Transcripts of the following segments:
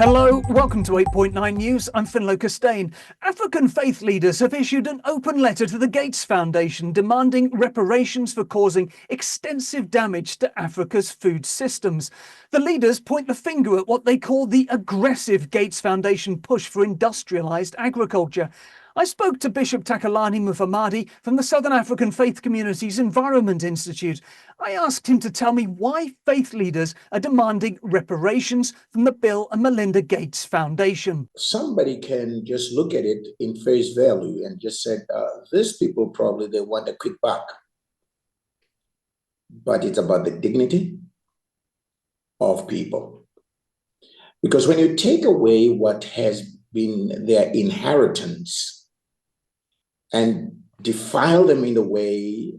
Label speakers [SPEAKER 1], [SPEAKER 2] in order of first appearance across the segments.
[SPEAKER 1] Hello, welcome to 8.9 News. I'm Costain. African faith leaders have issued an open letter to the Gates Foundation demanding reparations for causing extensive damage to Africa's food systems. The leaders point the finger at what they call the aggressive Gates Foundation push for industrialised agriculture. I spoke to Bishop Takalani Mufamadi from the Southern African Faith Community's Environment Institute. I asked him to tell me why faith leaders are demanding reparations from the Bill and Melinda Gates Foundation.
[SPEAKER 2] Somebody can just look at it in face value and just say, these people probably they want a quick buck. But it's about the dignity of people. Because when you take away what has been their inheritance and defile them in the way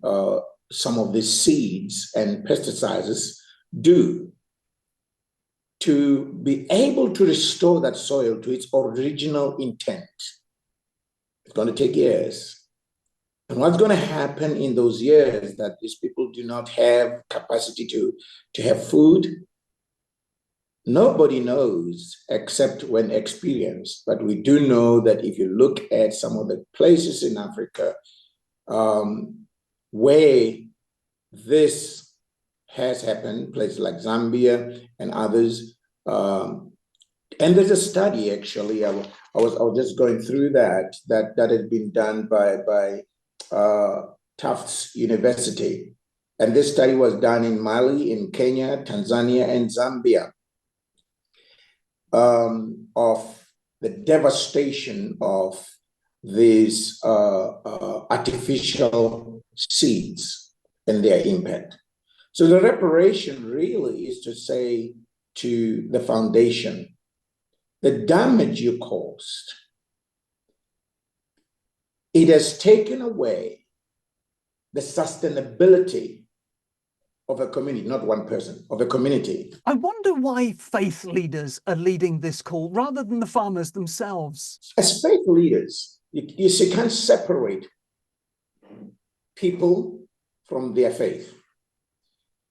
[SPEAKER 2] some of the seeds and pesticides do, to be able to restore that soil to its original intent, it's going to take years. And what's going to happen in those years that these people do not have capacity to have food? Nobody knows except when experienced. But we do know that if you look at some of the places in Africa where this has happened, places like Zambia and others, and there's a study actually, I was just going through that had been done by Tufts University. And this study was done in Mali, in Kenya, Tanzania, and Zambia. Of the devastation of these artificial seeds and their impact. So the reparation really is to say to the foundation, the damage you caused, it has taken away the sustainability of a community, not one person, of a community.
[SPEAKER 1] I wonder why faith leaders are leading this call rather than the farmers themselves.
[SPEAKER 2] As faith leaders, you can't separate people from their faith.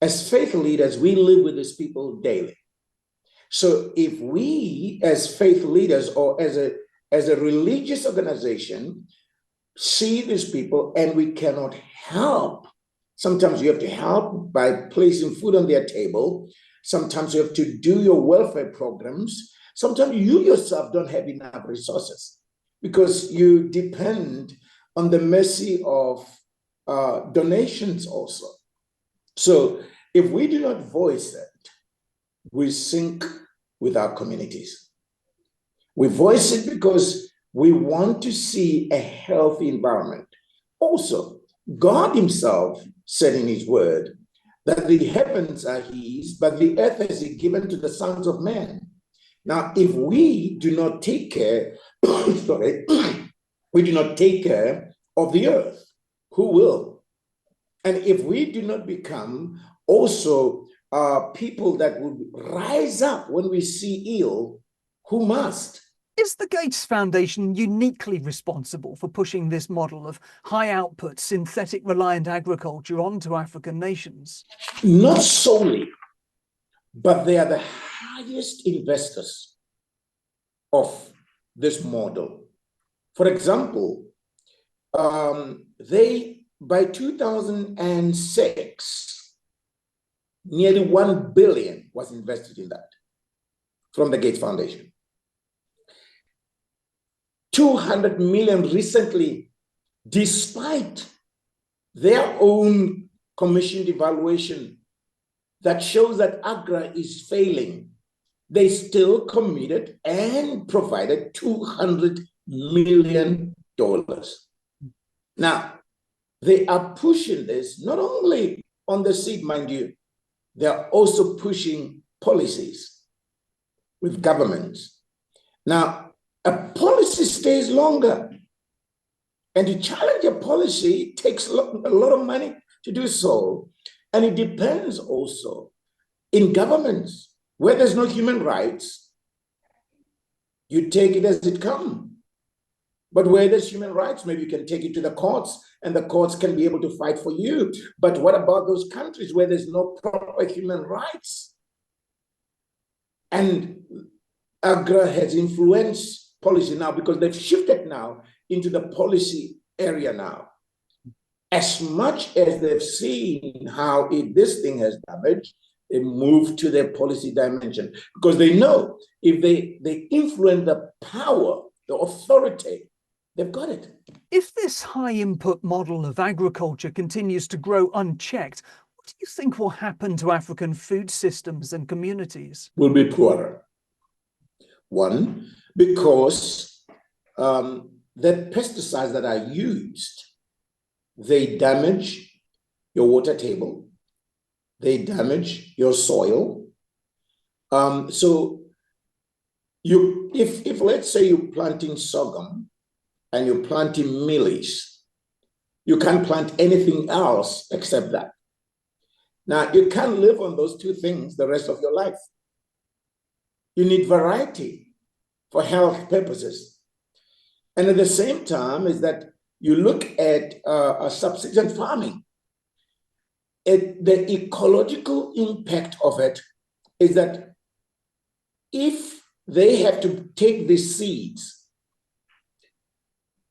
[SPEAKER 2] As faith leaders, we live with these people daily. So if we, as faith leaders or as a religious organization, see these people and we cannot help, sometimes you have to help by placing food on their table. Sometimes you have to do your welfare programs. Sometimes you yourself don't have enough resources because you depend on the mercy of donations also. So if we do not voice that, we sink with our communities. We voice it because we want to see a healthy environment. Also, God himself said in his word that the heavens are his, but the earth is given to the sons of men. Now, if we do not take care, we do not take care of the earth, who will? And if we do not become also people that would rise up when we see ill, who must?
[SPEAKER 1] Is the Gates Foundation uniquely responsible for pushing this model of high-output, synthetic-reliant agriculture onto African nations?
[SPEAKER 2] Not solely, but they are the highest investors of this model. For example, by 2006, nearly 1 billion was invested in that from the Gates Foundation. 200 million recently, despite their own commissioned evaluation that shows that Agra is failing, they still committed and provided $200 million. Now, they are pushing this not only on the seed, mind you, they are also pushing policies with governments. Now, a policy stays longer, and to challenge a policy takes a lot of money to do so. And it depends also in governments where there's no human rights, you take it as it comes. But where there's human rights, maybe you can take it to the courts and the courts can be able to fight for you. But what about those countries where there's no proper human rights? And Agra has influenced policy now because they've shifted now into the policy area now. As much as they've seen how this thing has damaged, they move to their policy dimension because they know if they influence the power, the authority, they've got it.
[SPEAKER 1] If this high input model of agriculture continues to grow unchecked, what do you think will happen to African food systems and communities?
[SPEAKER 2] Will be poorer. One, because the pesticides that are used, they damage your water table, they damage your soil. So if let's say you're planting sorghum and you're planting mealies, you can't plant anything else except that. Now, you can't live on those two things the rest of your life. You need variety for health purposes. And at the same time is that you look at subsistence farming. The ecological impact of it is that if they have to take these seeds,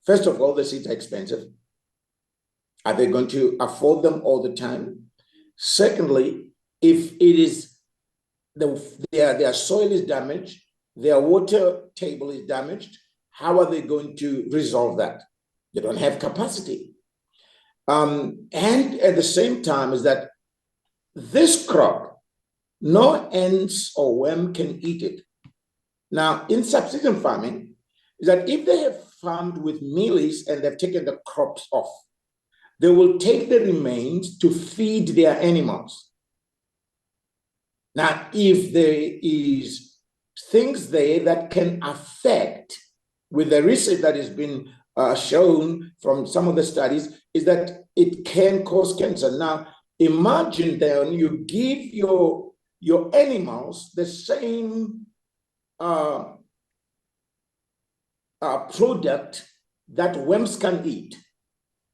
[SPEAKER 2] first of all, the seeds are expensive. Are they going to afford them all the time? Secondly, if it is their soil is damaged, their water table is damaged, how are they going to resolve that? They don't have capacity. And at the same time is that this crop, no ants or worm can eat it. Now, in subsistence farming, is that if they have farmed with mealies and they've taken the crops off, they will take the remains to feed their animals. Now, if there is things there that can affect, with the research that has been shown from some of the studies, is that it can cause cancer. Now, imagine then you give your animals the same product that worms can eat,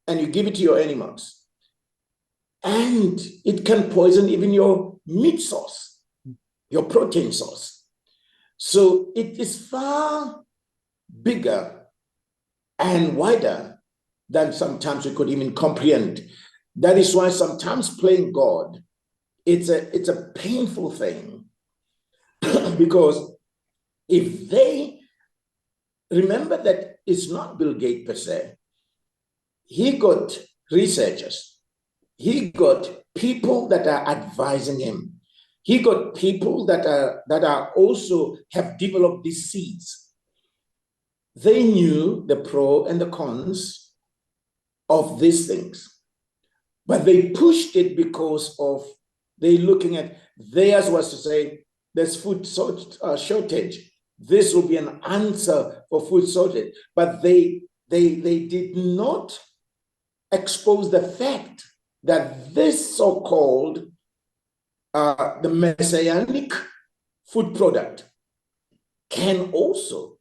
[SPEAKER 2] and you give it to your animals, and it can poison even your meat source, your protein source. So it is far bigger and wider than sometimes we could even comprehend. That is why sometimes playing God, it's a painful thing because if they remember that it's not Bill Gates per se, he got researchers, he got people that are advising him, he got people that are also have developed these seeds. They knew the pro and the cons of these things, but they pushed it because of they looking at theirs was to say there's food shortage. This will be an answer for food shortage, but they did not expose the fact that this so-called the messianic food product can also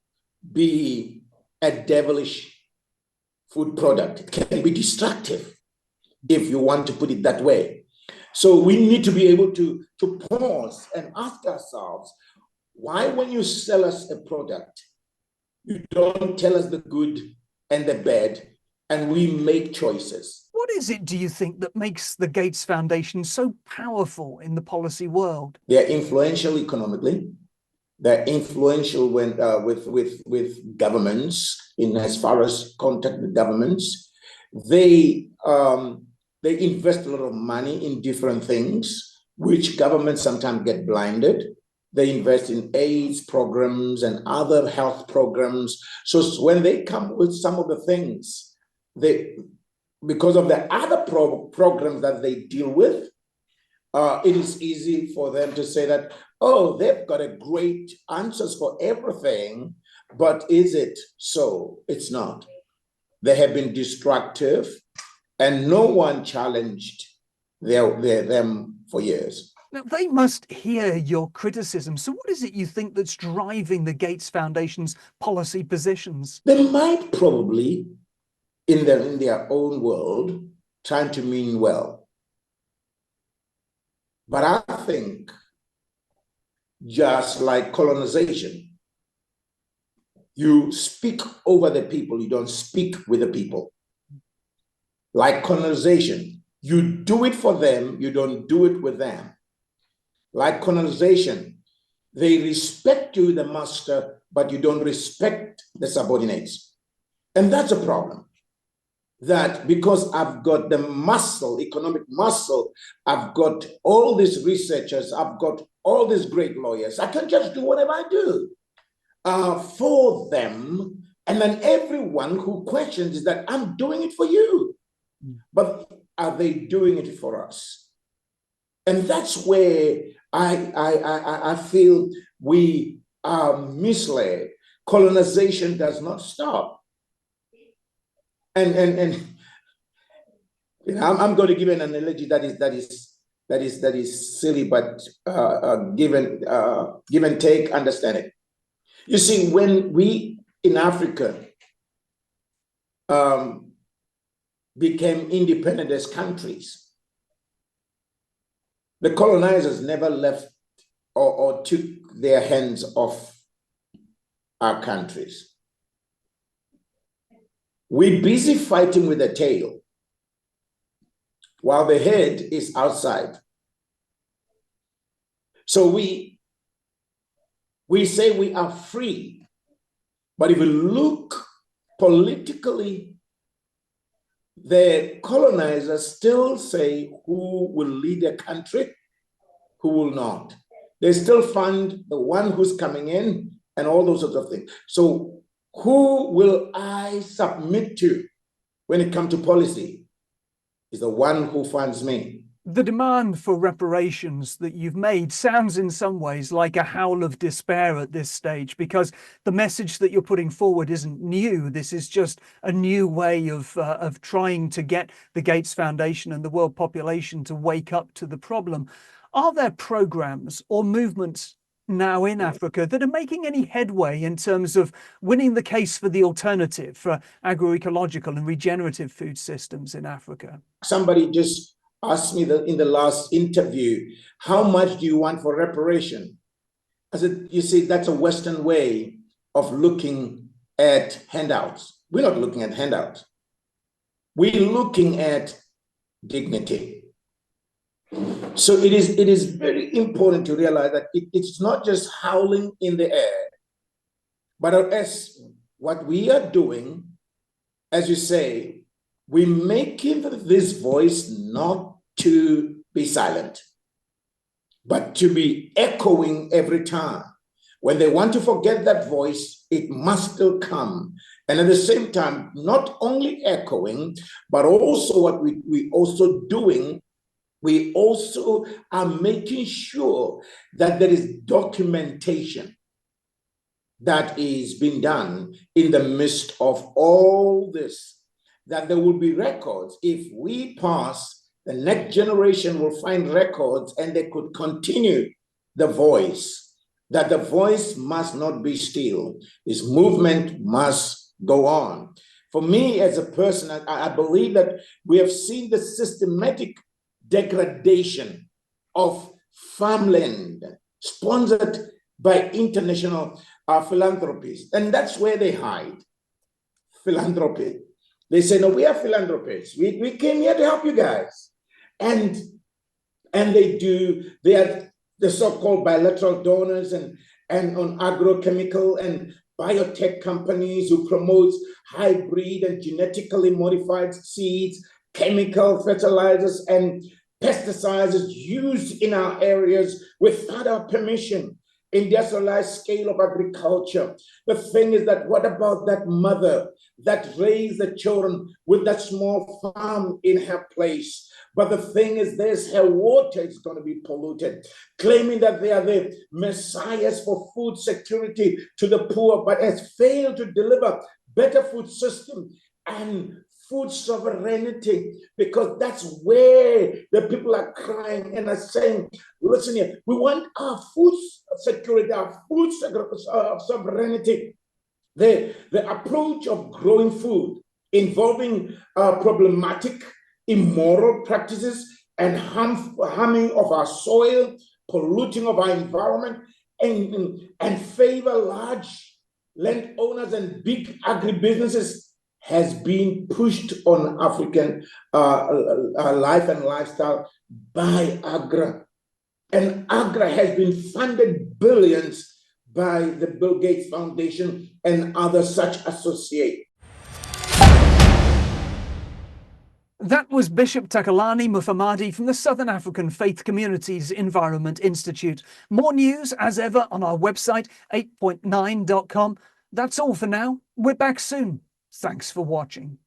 [SPEAKER 2] be a devilish food product. It can be destructive, if you want to put it that way. So we need to be able to pause and ask ourselves, why when you sell us a product, you don't tell us the good and the bad, and we make choices?
[SPEAKER 1] What is it, do you think, that makes the Gates Foundation so powerful in the policy world?
[SPEAKER 2] They're influential economically. They're influential with governments in as far as contact with governments. They invest a lot of money in different things, which governments sometimes get blinded. They invest in AIDS programs and other health programs. So when they come with some of the things, because of the other programs that they deal with, it is easy for them to say that, oh, they've got a great answers for everything, but is it so? It's not. They have been destructive, and no one challenged them for years.
[SPEAKER 1] Now, they must hear your criticism. So what is it you think that's driving the Gates Foundation's policy positions?
[SPEAKER 2] They might probably, in their own world, trying to mean well. But I think, just like colonization, You speak over the people, you don't speak with the people. Like colonization, you do it for them, you don't do it with them. Like colonization, they respect you, the master, but you don't respect the subordinates. And that's a problem. That because I've got the muscle, economic muscle, I've got all these researchers, I've got all these great lawyers, I can just do whatever I do for them. And then everyone who questions is that I'm doing it for you. But are they doing it for us? And that's where I feel we are misled. Colonization does not stop. And you know, I'm going to give an analogy that is silly, but give and take, understand it. You see, when we in Africa became independent as countries, the colonizers never left or took their hands off our countries. We're busy fighting with the tail while the head is outside. So we say we are free, but if you look politically, the colonizers still say who will lead a country, who will not. They still fund the one who's coming in and all those sorts of things. So who will I submit to when it comes to policy? Is the one who funds me.
[SPEAKER 1] The demand for reparations that you've made sounds in some ways like a howl of despair at this stage, because the message that you're putting forward isn't new. This is just a new way of trying to get the Gates Foundation and the world population to wake up to the problem. Are there programs or movements now in Africa that are making any headway in terms of winning the case for the alternative for agroecological and regenerative food systems in Africa?
[SPEAKER 2] Somebody just asked me in the last interview, how much do you want for reparation? I said, you see, that's a Western way of looking at handouts. We're not looking at handouts. We're looking at dignity. So it is very important to realize that it's not just howling in the air, but as what we are doing, as you say, we're making this voice not to be silent, but to be echoing every time. When they want to forget that voice, it must still come. And at the same time, not only echoing, but also what we also doing, we also are making sure that there is documentation that is being done in the midst of all this, that there will be records. If we pass, the next generation will find records and they could continue the voice, that the voice must not be still. This movement must go on. For me as a person, I believe that we have seen the systematic degradation of farmland sponsored by international philanthropies. And that's where they hide, philanthropy. They say, no, we are philanthropists. We came here to help you guys. And they are the so-called bilateral donors and on agrochemical and biotech companies who promote hybrid and genetically modified seeds, chemical fertilizers and pesticides used in our areas without our permission. Industrialized scale of agriculture. The thing is that what about that mother that raised the children with that small farm in her place? But the thing is this, her water is going to be polluted, claiming that they are the messiahs for food security to the poor, but has failed to deliver better food system and food sovereignty, because that's where the people are crying and are saying, listen here, we want our food security, our food sovereignty. The approach of growing food involving problematic, immoral practices and harming of our soil, polluting of our environment, and favor large landowners and big agribusinesses has been pushed on African life and lifestyle by Agra. And Agra has been funded billions by the Bill Gates Foundation and other such associates.
[SPEAKER 1] That was Bishop Takalani Mufamadi from the Southern African Faith Communities Environment Institute. More news as ever on our website, 8.9.com. That's all for now. We're back soon. Thanks for watching.